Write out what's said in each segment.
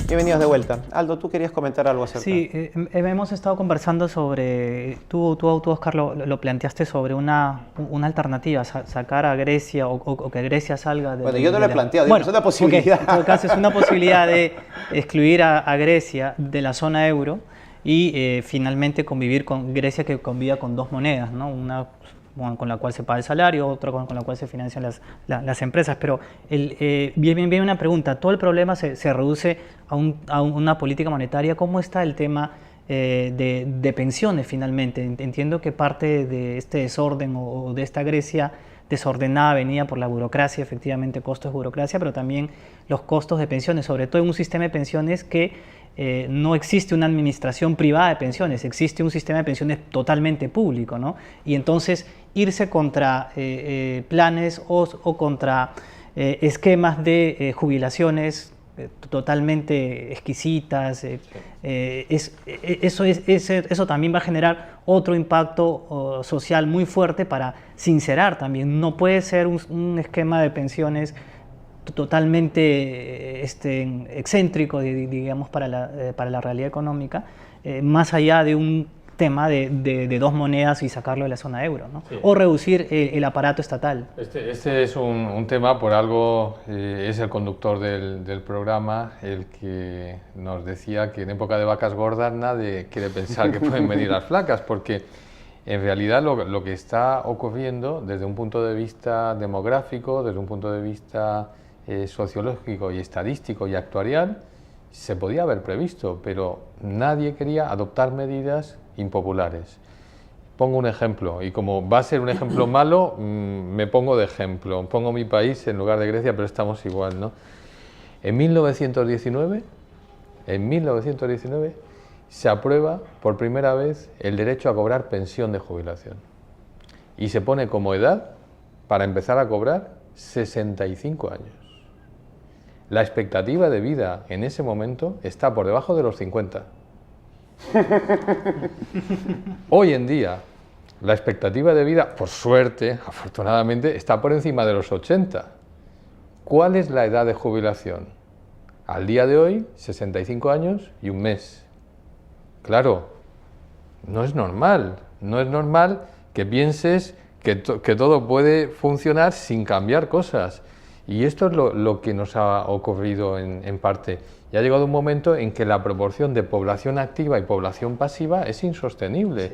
Bienvenidos de vuelta. Aldo, tú querías comentar algo acerca. Sí, hemos estado conversando sobre, tú Oscar, lo planteaste sobre una alternativa, sacar a Grecia o que Grecia salga de... Bueno, yo no lo he planteado, bueno, es una posibilidad. Okay, en todo caso, es una posibilidad de excluir a Grecia de la zona euro y finalmente convivir con Grecia, que conviva con dos monedas, ¿no? Una con la cual se paga el salario, otra con la cual se financian las empresas. Pero viene una pregunta, todo el problema se reduce a una política monetaria. ¿Cómo está el tema de pensiones finalmente? Entiendo que parte de este desorden o de esta Grecia desordenada venía por la burocracia, efectivamente costos de burocracia, pero también los costos de pensiones, sobre todo en un sistema de pensiones que no existe una administración privada de pensiones, existe un sistema de pensiones totalmente público, ¿no? Y entonces irse contra planes o contra esquemas de jubilaciones totalmente exquisitas, eso también va a generar otro impacto social muy fuerte para sincerar también. No puede ser un esquema de pensiones totalmente excéntrico, digamos, para la realidad económica, más allá de un tema de dos monedas y sacarlo de la zona euro, ¿no? Sí. O reducir el aparato estatal. Este es un tema, por algo es el conductor del programa el que nos decía que en época de vacas gordas nadie quiere pensar que pueden venir las flacas, porque en realidad lo que está ocurriendo desde un punto de vista demográfico, desde un punto de vista sociológico y estadístico y actuarial, se podía haber previsto, pero nadie quería adoptar medidas impopulares. Pongo un ejemplo, y como va a ser un ejemplo malo, me pongo de ejemplo, pongo mi país en lugar de Grecia, pero estamos igual, ¿no? En 1919 se aprueba por primera vez el derecho a cobrar pensión de jubilación y se pone como edad para empezar a cobrar 65 años. La expectativa de vida en ese momento está por debajo de los 50. Hoy en día, la expectativa de vida, por suerte, afortunadamente, está por encima de los 80. ¿Cuál es la edad de jubilación? Al día de hoy, 65 años y un mes. Claro, no es normal que pienses que todo puede funcionar sin cambiar cosas. Y esto es lo que nos ha ocurrido en parte. Y ha llegado un momento en que la proporción de población activa y población pasiva es insostenible.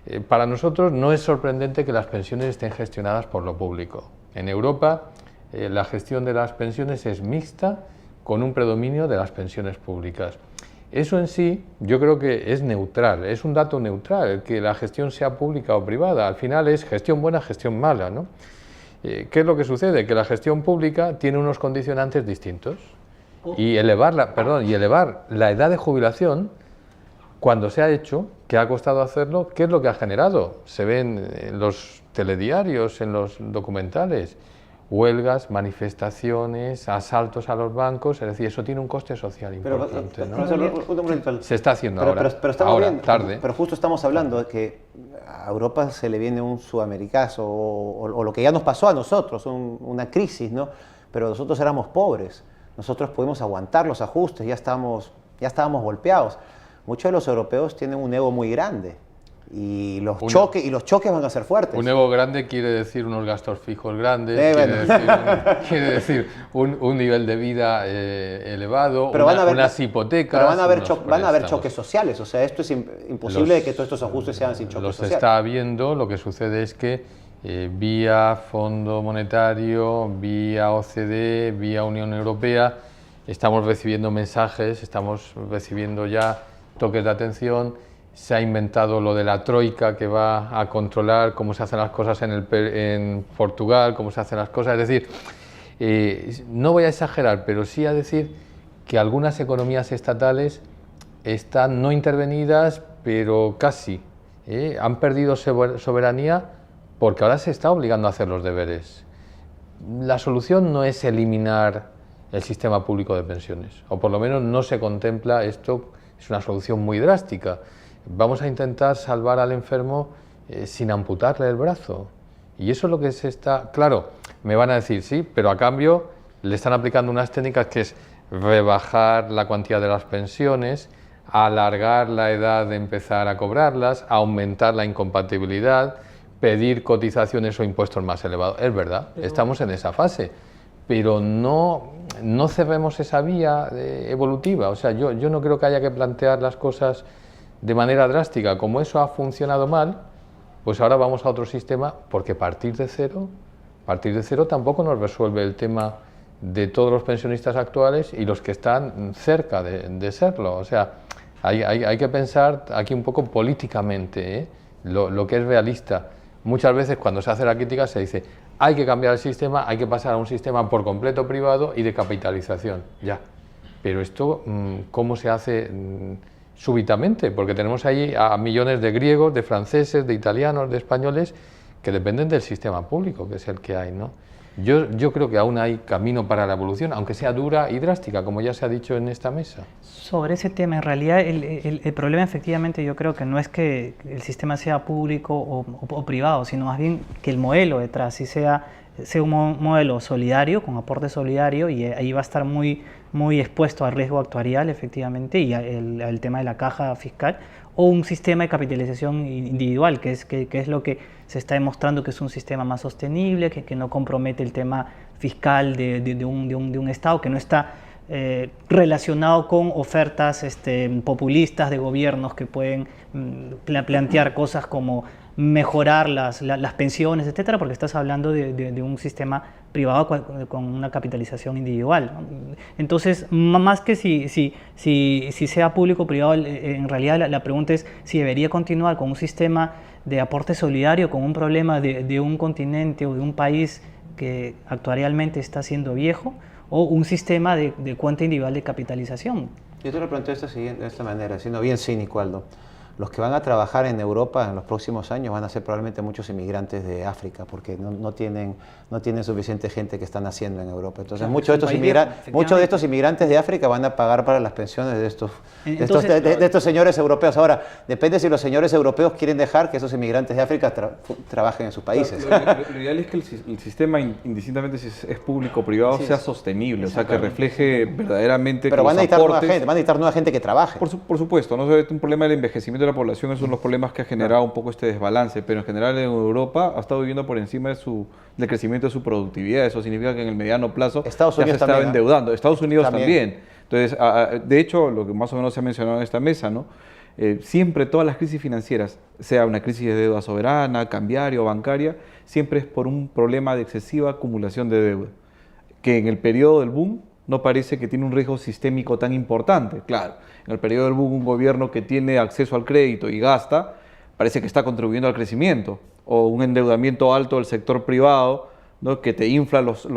Sí. Para nosotros no es sorprendente que las pensiones estén gestionadas por lo público. En Europa la gestión de las pensiones es mixta, con un predominio de las pensiones públicas. Eso en sí yo creo que es neutral, es un dato neutral, que la gestión sea pública o privada. Al final es gestión buena, gestión mala, ¿no? ¿Qué es lo que sucede? Que la gestión pública tiene unos condicionantes distintos y elevar la edad de jubilación, cuando se ha hecho, que ha costado hacerlo, ¿qué es lo que ha generado? Se ven en los telediarios, en los documentales, huelgas, manifestaciones, asaltos a los bancos, es decir, eso tiene un coste social importante, ¿no? Se está haciendo ahora, tarde. Pero justo estamos hablando de que a Europa se le viene un sudamericazo o lo que ya nos pasó a nosotros, una crisis, ¿no? Pero nosotros éramos pobres, nosotros pudimos aguantar los ajustes, ya estábamos golpeados. Muchos de los europeos tienen un ego muy grande. Y los choques van a ser fuertes. Un ego grande quiere decir unos gastos fijos grandes, quiere decir un nivel de vida elevado, pero unas hipotecas. Pero van a haber choques sociales, o sea, esto es imposible de que todos estos ajustes sean sin choques sociales. Los está habiendo, lo que sucede es que vía Fondo Monetario, vía OCDE, vía Unión Europea, estamos recibiendo mensajes, estamos recibiendo ya toques de atención. Se ha inventado lo de la troika que va a controlar cómo se hacen las cosas en Portugal, cómo se hacen las cosas. Es decir, no voy a exagerar, pero sí a decir que algunas economías estatales están no intervenidas, pero casi. Han perdido soberanía porque ahora se está obligando a hacer los deberes. La solución no es eliminar el sistema público de pensiones, o por lo menos no se contempla esto, es una solución muy drástica. Vamos a intentar salvar al enfermo sin amputarle el brazo. Y eso es lo que se está... Claro, me van a decir, sí, pero a cambio le están aplicando unas técnicas que es rebajar la cuantía de las pensiones, alargar la edad de empezar a cobrarlas, aumentar la incompatibilidad, pedir cotizaciones o impuestos más elevados. Es verdad, estamos en esa fase, pero no cerremos esa vía evolutiva. O sea, yo no creo que haya que plantear las cosas de manera drástica. Como eso ha funcionado mal, pues ahora vamos a otro sistema, porque partir de cero tampoco nos resuelve el tema de todos los pensionistas actuales y los que están cerca de serlo. O sea, hay que pensar aquí un poco políticamente, ¿eh? Lo que es realista. Muchas veces cuando se hace la crítica se dice hay que cambiar el sistema, hay que pasar a un sistema por completo privado y de capitalización, ya. Pero esto, ¿cómo se hace súbitamente? Porque tenemos ahí a millones de griegos, de franceses, de italianos, de españoles que dependen del sistema público, que es el que hay, ¿no? Yo creo que aún hay camino para la evolución, aunque sea dura y drástica, como ya se ha dicho en esta mesa. Sobre ese tema, en realidad el problema efectivamente yo creo que no es que el sistema sea público o privado, sino más bien que el modelo detrás sí sea un modelo solidario, con aporte solidario, y ahí va a estar muy expuesto al riesgo actuarial efectivamente y al tema de la caja fiscal, o un sistema de capitalización individual, que es lo que se está demostrando que es un sistema más sostenible, que no compromete el tema fiscal de un Estado, que no está relacionado con ofertas populistas de gobiernos que pueden plantear cosas como mejorar las pensiones, etcétera, porque estás hablando de un sistema privado con una capitalización individual, ¿no? Entonces, más que si sea público o privado, en realidad la pregunta es si debería continuar con un sistema de aporte solidario con un problema de un continente o de un país que actuarialmente está siendo viejo, o un sistema de cuenta individual de capitalización. Yo te lo planteo de esta manera, siendo bien cínico, Aldo. Los que van a trabajar en Europa en los próximos años van a ser probablemente muchos inmigrantes de África, porque no tienen suficiente gente que están naciendo en Europa. Entonces, claro, muchos de estos inmigrantes de África van a pagar para las pensiones de estos señores europeos. Ahora, depende si los señores europeos quieren dejar que esos inmigrantes de África trabajen en sus países. Lo ideal es que el sistema, indistintamente si es público o privado, sea sostenible, o sea, que refleje verdaderamente. Pero van a necesitar nueva gente que trabaje. Por supuesto, no es un problema del envejecimiento de la población, es uno de los problemas que ha generado un poco este desbalance, pero en general en Europa ha estado viviendo por encima del crecimiento de su productividad. Eso significa que en el mediano plazo Estados Unidos ya se está endeudando. Estados Unidos también. Entonces, de hecho, lo que más o menos se ha mencionado en esta mesa, ¿no? Siempre todas las crisis financieras, sea una crisis de deuda soberana, cambiaria o bancaria, siempre es por un problema de excesiva acumulación de deuda, que en el periodo del boom no parece que tiene un riesgo sistémico tan importante. Claro, en el periodo del boom un gobierno que tiene acceso al crédito y gasta, parece que está contribuyendo al crecimiento, o un endeudamiento alto del sector privado, ¿no?, que te infla los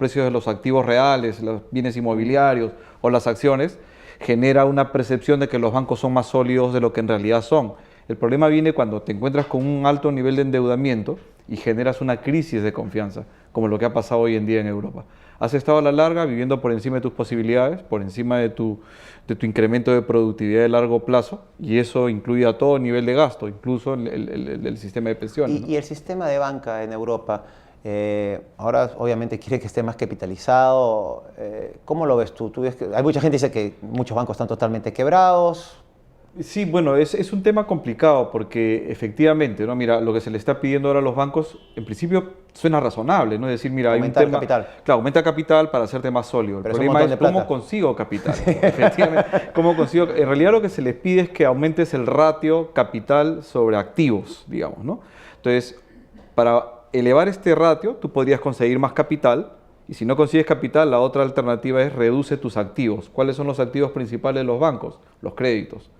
precios de los activos reales, los bienes inmobiliarios o las acciones, genera una percepción de que los bancos son más sólidos de lo que en realidad son. El problema viene cuando te encuentras con un alto nivel de endeudamiento y generas una crisis de confianza, como lo que ha pasado hoy en día en Europa. Has estado a la larga viviendo por encima de tus posibilidades, por encima de tu incremento de productividad de largo plazo, y eso incluye a todo nivel de gasto, incluso el sistema de pensiones, ¿no? Y el sistema de banca en Europa, ahora obviamente quiere que esté más capitalizado. ¿Cómo lo ves tú? Hay mucha gente que dice que muchos bancos están totalmente quebrados. Sí, bueno, es un tema complicado porque efectivamente, ¿no? Mira, lo que se le está pidiendo ahora a los bancos, en principio suena razonable, ¿no? Es decir, mira, aumentar el capital. Claro, aumenta capital para hacerte más sólido. El problema es cómo consigo capital. Efectivamente, cómo consigo. En realidad lo que se les pide es que aumentes el ratio capital sobre activos, digamos, ¿no? Entonces, para elevar este ratio, tú podrías conseguir más capital. Y si no consigues capital, la otra alternativa es reduce tus activos. ¿Cuáles son los activos principales de los bancos? Los créditos.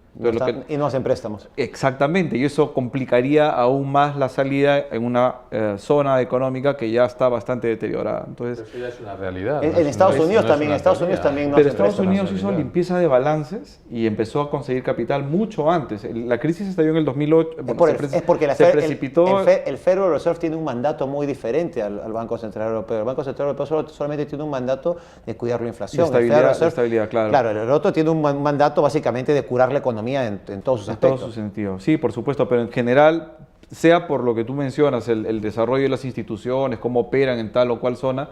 Y no hacen préstamos. Exactamente, y eso complicaría aún más la salida en una zona económica que ya está bastante deteriorada. Entonces, pero eso ya es una realidad. En Estados Unidos también, Estados Unidos también no hacen préstamos. Estados Unidos hizo limpieza de balances y empezó a conseguir capital mucho antes. La crisis estalló en el 2008. Es porque se precipitó. El Federal Reserve tiene un mandato muy diferente al Banco Central Europeo. El Banco Central Europeo solamente tiene un mandato de cuidar la inflación. De estabilidad, claro. Claro, el otro tiene un mandato básicamente de curar la economía en todos sus aspectos. En todos sus sentidos, sí, por supuesto, pero en general, sea por lo que tú mencionas, el desarrollo de las instituciones, cómo operan en tal o cual zona,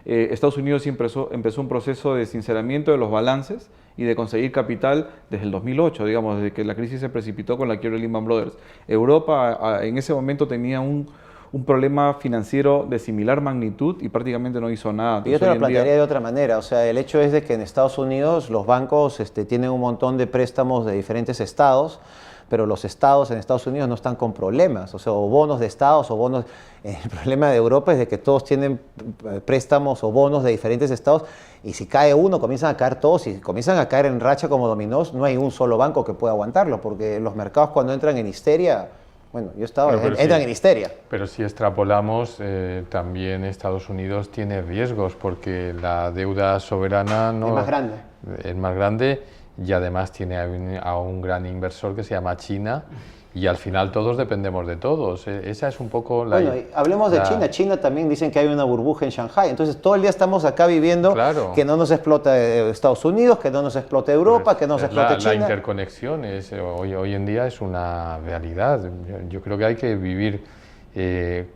Estados Unidos sí empezó un proceso de sinceramiento de los balances y de conseguir capital desde el 2008, digamos, desde que la crisis se precipitó con la quiebra de Lehman Brothers. Europa en ese momento tenía un problema financiero de similar magnitud y prácticamente no hizo nada. Entonces, yo te lo plantearía de otra manera, o sea, el hecho es de que en Estados Unidos los bancos tienen un montón de préstamos de diferentes estados, pero los estados en Estados Unidos no están con problemas, o sea, o bonos de estados o bonos. El problema de Europa es de que todos tienen préstamos o bonos de diferentes estados y si cae uno comienzan a caer todos y comienzan a caer en racha como dominós, no hay un solo banco que pueda aguantarlo, porque los mercados cuando entran en histeria, bueno, yo estaba, entran en histeria. Pero si extrapolamos, también Estados Unidos tiene riesgos porque la deuda soberana no Es más grande. Es más grande y además tiene a un gran inversor que se llama China y al final todos dependemos de todos. Esa es un poco la... Bueno, hablemos de China. China también dicen que hay una burbuja en Shanghai. Entonces todo el día estamos acá viviendo que no nos explota Estados Unidos, que no nos explota Europa, que no nos explote China. La interconexión hoy en día es una realidad. Yo creo que hay que vivir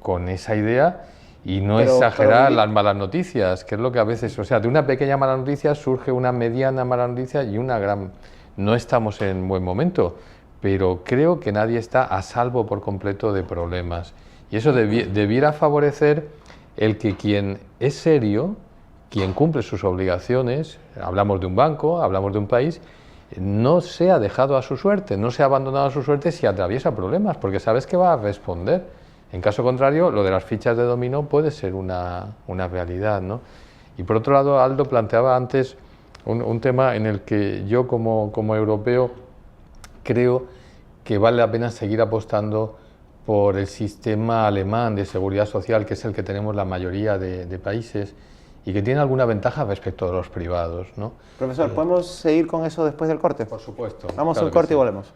con esa idea y no exagerar las malas noticias, que es lo que a veces, o sea, de una pequeña mala noticia surge una mediana mala noticia y una gran... No estamos en buen momento, pero creo que nadie está a salvo por completo de problemas. Y eso debiera favorecer el que quien es serio, quien cumple sus obligaciones, hablamos de un banco, hablamos de un país, no sea dejado a su suerte, no sea abandonado a su suerte si atraviesa problemas, porque sabes que va a responder. En caso contrario, lo de las fichas de dominó puede ser una realidad, ¿no? Y por otro lado, Aldo planteaba antes un tema en el que yo como europeo creo que vale la pena seguir apostando por el sistema alemán de seguridad social, que es el que tenemos la mayoría de países y que tiene alguna ventaja respecto de los privados, ¿no? Profesor, ¿podemos seguir con eso después del corte? Por supuesto. Vamos a un corte y volvemos.